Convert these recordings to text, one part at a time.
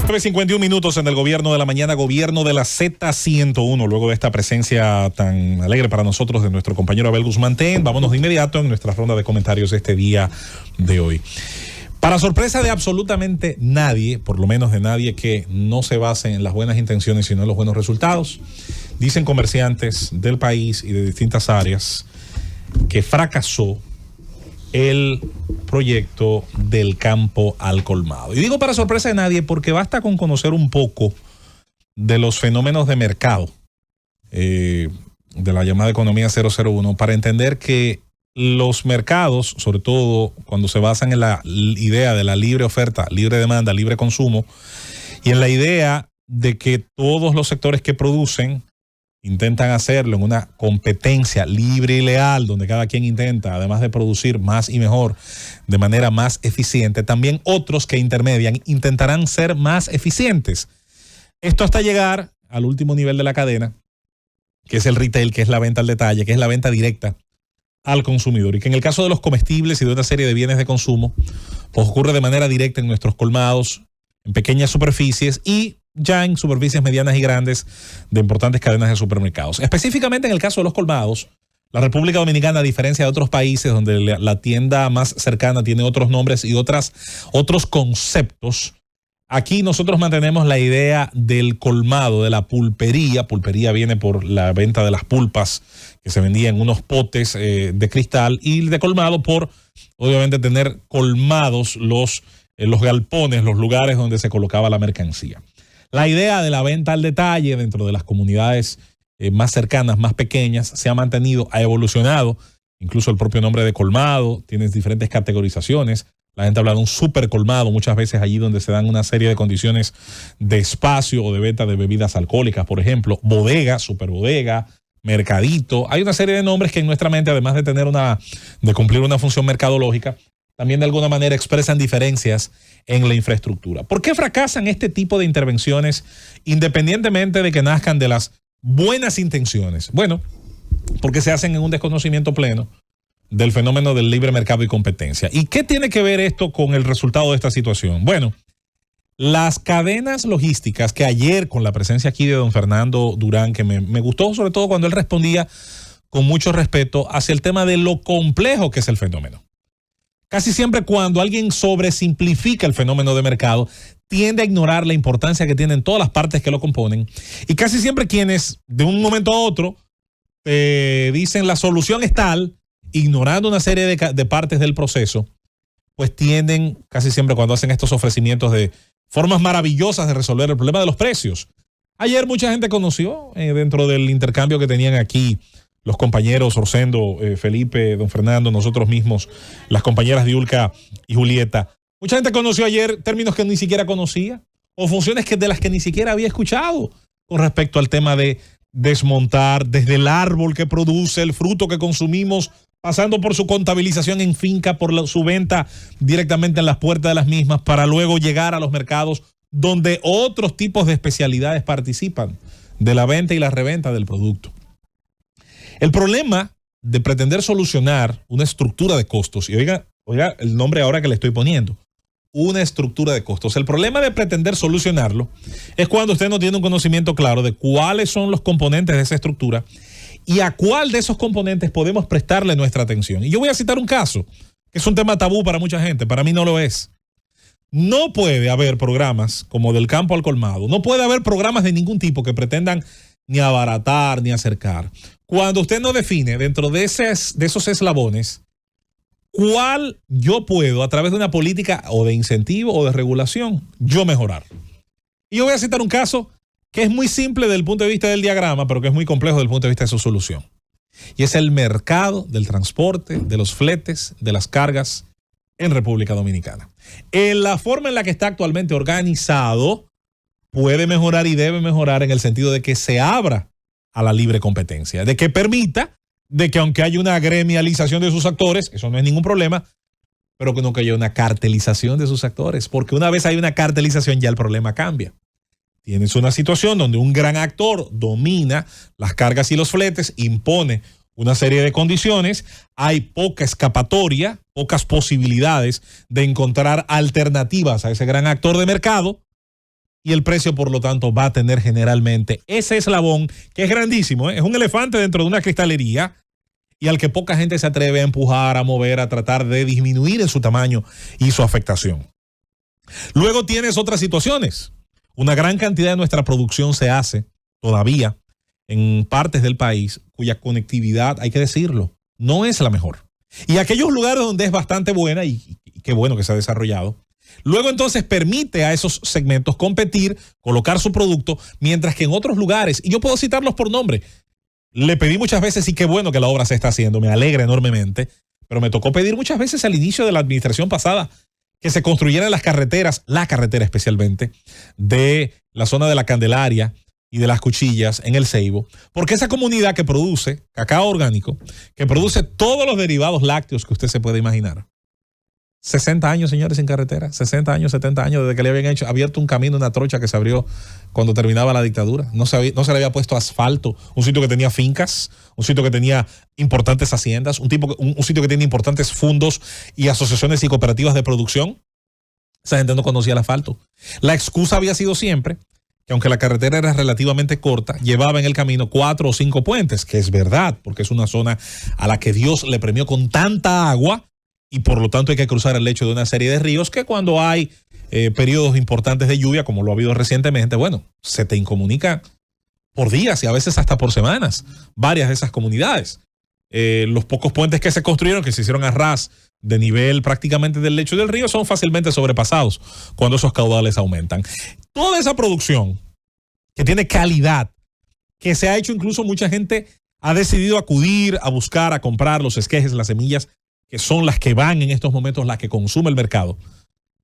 9:51 en el gobierno de la mañana, gobierno de la Z101. Luego de esta presencia tan alegre para nosotros de nuestro compañero Abel Guzmán Ten, vámonos de inmediato en nuestra ronda de comentarios de este día de hoy. Para sorpresa de absolutamente nadie, por lo menos de nadie que no se base en las buenas intenciones sino en los buenos resultados, dicen comerciantes del país y de distintas áreas que fracasó el proyecto del campo al colmado. Y digo para sorpresa de nadie porque basta con conocer un poco de los fenómenos de mercado de la llamada economía 001 para entender que los mercados, sobre todo cuando se basan en la idea de la libre oferta, libre demanda, libre consumo, y en la idea de que todos los sectores que producen intentan hacerlo en una competencia libre y leal, donde cada quien intenta, además de producir más y mejor, de manera más eficiente, también otros que intermedian intentarán ser más eficientes. Esto hasta llegar al último nivel de la cadena, que es el retail, que es la venta al detalle, que es la venta directa al consumidor. Y que en el caso de los comestibles y de una serie de bienes de consumo, pues ocurre de manera directa en nuestros colmados, en pequeñas superficies y ya en superficies medianas y grandes de importantes cadenas de supermercados. Específicamente en el caso de los colmados, la República Dominicana, a diferencia de otros países donde la tienda más cercana tiene otros nombres y otros conceptos, aquí nosotros mantenemos la idea del colmado, de la pulpería. Pulpería viene por la venta de las pulpas que se vendían en unos potes de cristal, y de colmado por, obviamente, tener colmados los galpones, los lugares donde se colocaba la mercancía. La idea de la venta al detalle dentro de las comunidades más cercanas, más pequeñas, se ha mantenido, ha evolucionado. Incluso el propio nombre de colmado tiene diferentes categorizaciones. La gente habla de un super colmado, muchas veces allí donde se dan una serie de condiciones de espacio o de venta de bebidas alcohólicas, por ejemplo. Bodega, super bodega, mercadito. Hay una serie de nombres que en nuestra mente, además de cumplir una función mercadológica, también de alguna manera expresan diferencias en la infraestructura. ¿Por qué fracasan este tipo de intervenciones independientemente de que nazcan de las buenas intenciones? Bueno, porque se hacen en un desconocimiento pleno del fenómeno del libre mercado y competencia. ¿Y qué tiene que ver esto con el resultado de esta situación? Bueno, las cadenas logísticas, que ayer con la presencia aquí de don Fernando Durán, que me gustó sobre todo cuando él respondía con mucho respeto hacia el tema de lo complejo que es el fenómeno. Casi siempre cuando alguien sobresimplifica el fenómeno de mercado, tiende a ignorar la importancia que tienen todas las partes que lo componen. Y casi siempre quienes de un momento a otro dicen la solución es tal, ignorando una serie de partes del proceso, pues tienden casi siempre cuando hacen estos ofrecimientos de formas maravillosas de resolver el problema de los precios. Ayer mucha gente conoció dentro del intercambio que tenían aquí los compañeros Orsendo, Felipe, don Fernando, nosotros mismos, las compañeras Diulca y Julieta. Mucha gente conoció ayer términos que ni siquiera conocía o funciones de las que ni siquiera había escuchado con respecto al tema de desmontar desde el árbol que produce, el fruto que consumimos, pasando por su contabilización en finca, por su venta directamente en las puertas de las mismas, para luego llegar a los mercados donde otros tipos de especialidades participan de la venta y la reventa del producto. El problema de pretender solucionar una estructura de costos, y oiga el nombre ahora que le estoy poniendo, una estructura de costos. El problema de pretender solucionarlo es cuando usted no tiene un conocimiento claro de cuáles son los componentes de esa estructura y a cuál de esos componentes podemos prestarle nuestra atención. Y yo voy a citar un caso, que es un tema tabú para mucha gente, para mí no lo es. No puede haber programas como del campo al colmado, no puede haber programas de ningún tipo que pretendan ni abaratar ni acercar, cuando usted no define dentro de esos eslabones cuál yo puedo, a través de una política o de incentivo o de regulación, yo mejorar. Y yo voy a citar un caso que es muy simple desde el punto de vista del diagrama, pero que es muy complejo desde el punto de vista de su solución. Y es el mercado del transporte, de los fletes, de las cargas en República Dominicana. En la forma en la que está actualmente organizado, puede mejorar y debe mejorar en el sentido de que se abra a la libre competencia, de que permita, de que aunque haya una gremialización de sus actores, eso no es ningún problema, pero que no haya una cartelización de sus actores, porque una vez hay una cartelización ya el problema cambia. Tienes una situación donde un gran actor domina las cargas y los fletes, impone una serie de condiciones, hay poca escapatoria, pocas posibilidades de encontrar alternativas a ese gran actor de mercado, y el precio, por lo tanto, va a tener generalmente ese eslabón que es grandísimo, ¿eh? Es un elefante dentro de una cristalería y al que poca gente se atreve a empujar, a mover, a tratar de disminuir en su tamaño y su afectación. Luego tienes otras situaciones. Una gran cantidad de nuestra producción se hace todavía en partes del país cuya conectividad, hay que decirlo, no es la mejor. Y aquellos lugares donde es bastante buena y qué bueno que se ha desarrollado, luego entonces permite a esos segmentos competir, colocar su producto, mientras que en otros lugares, y yo puedo citarlos por nombre, le pedí muchas veces y qué bueno que la obra se está haciendo, me alegra enormemente, pero me tocó pedir muchas veces al inicio de la administración pasada que se construyeran las carreteras, la carretera especialmente, de la zona de la Candelaria y de las Cuchillas en el Ceibo, porque esa comunidad que produce cacao orgánico, que produce todos los derivados lácteos que usted se puede imaginar, 60 años, señores, sin carretera, 60 años, 70 años desde que le habían abierto un camino, una trocha que se abrió cuando terminaba la dictadura. No se le había puesto asfalto, un sitio que tenía fincas, un sitio que tenía importantes haciendas, un sitio que tiene importantes fondos y asociaciones y cooperativas de producción. Esa gente no conocía el asfalto. La excusa había sido siempre que aunque la carretera era relativamente corta, llevaba en el camino 4 o 5 puentes, que es verdad, porque es una zona a la que Dios le premió con tanta agua y por lo tanto hay que cruzar el lecho de una serie de ríos que cuando hay periodos importantes de lluvia, como lo ha habido recientemente, bueno, se te incomunica por días y a veces hasta por semanas, varias de esas comunidades. Los pocos puentes que se construyeron, que se hicieron a ras de nivel prácticamente del lecho del río, son fácilmente sobrepasados cuando esos caudales aumentan. Toda esa producción que tiene calidad, que se ha hecho, incluso mucha gente ha decidido acudir a buscar, a comprar los esquejes, las semillas, que son las que van en estos momentos, las que consume el mercado,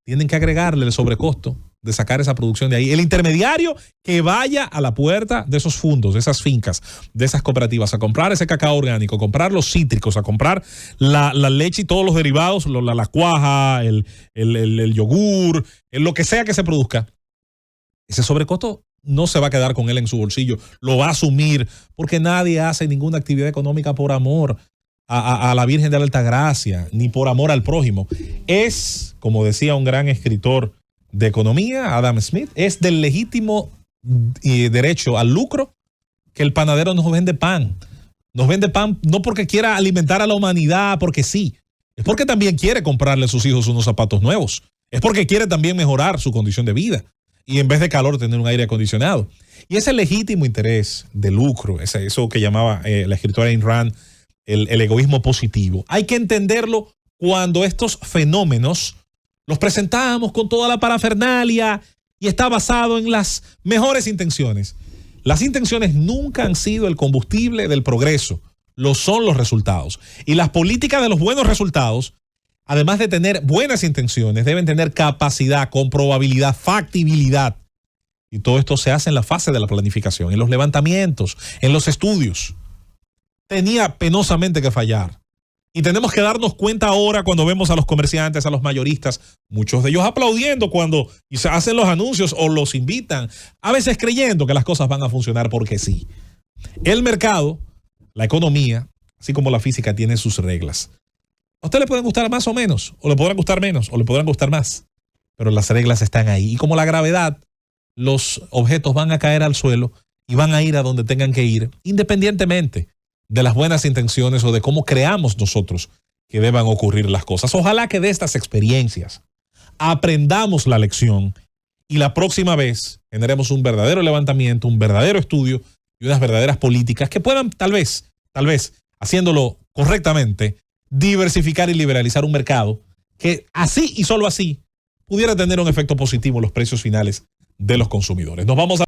tienen que agregarle el sobrecosto de sacar esa producción de ahí. El intermediario que vaya a la puerta de esos fondos, de esas fincas, de esas cooperativas, a comprar ese cacao orgánico, a comprar los cítricos, a comprar la leche y todos los derivados, la cuaja, el yogur, lo que sea que se produzca, ese sobrecosto no se va a quedar con él en su bolsillo, lo va a asumir, porque nadie hace ninguna actividad económica por amor a la Virgen de la Altagracia, ni por amor al prójimo. Es, como decía un gran escritor de economía, Adam Smith, es del legítimo derecho al lucro que el panadero nos vende pan. Nos vende pan no porque quiera alimentar a la humanidad, porque sí. Es porque también quiere comprarle a sus hijos unos zapatos nuevos. Es porque quiere también mejorar su condición de vida. Y en vez de calor, tener un aire acondicionado. Y ese legítimo interés de lucro, eso que llamaba la escritora Ayn Rand, el egoísmo positivo, hay que entenderlo cuando estos fenómenos los presentamos con toda la parafernalia y está basado en las mejores intenciones. Las intenciones nunca han sido el combustible del progreso, lo son los resultados. Y las políticas de los buenos resultados, además de tener buenas intenciones, deben tener capacidad, comprobabilidad, factibilidad. Y todo esto se hace en la fase de la planificación, en los levantamientos, en los estudios. Tenía penosamente que fallar. Y tenemos que darnos cuenta ahora cuando vemos a los comerciantes, a los mayoristas, muchos de ellos aplaudiendo cuando se hacen los anuncios o los invitan, a veces creyendo que las cosas van a funcionar porque sí. El mercado, la economía, así como la física, tiene sus reglas. A usted le pueden gustar más o menos, o le podrán gustar menos, o le podrán gustar más, pero las reglas están ahí. Y como la gravedad, los objetos van a caer al suelo y van a ir a donde tengan que ir, independientemente de las buenas intenciones o de cómo creamos nosotros que deban ocurrir las cosas. Ojalá que de estas experiencias aprendamos la lección y la próxima vez generemos un verdadero levantamiento, un verdadero estudio y unas verdaderas políticas que puedan tal vez, haciéndolo correctamente, diversificar y liberalizar un mercado que así y solo así pudiera tener un efecto positivo en los precios finales de los consumidores. Nos vamos a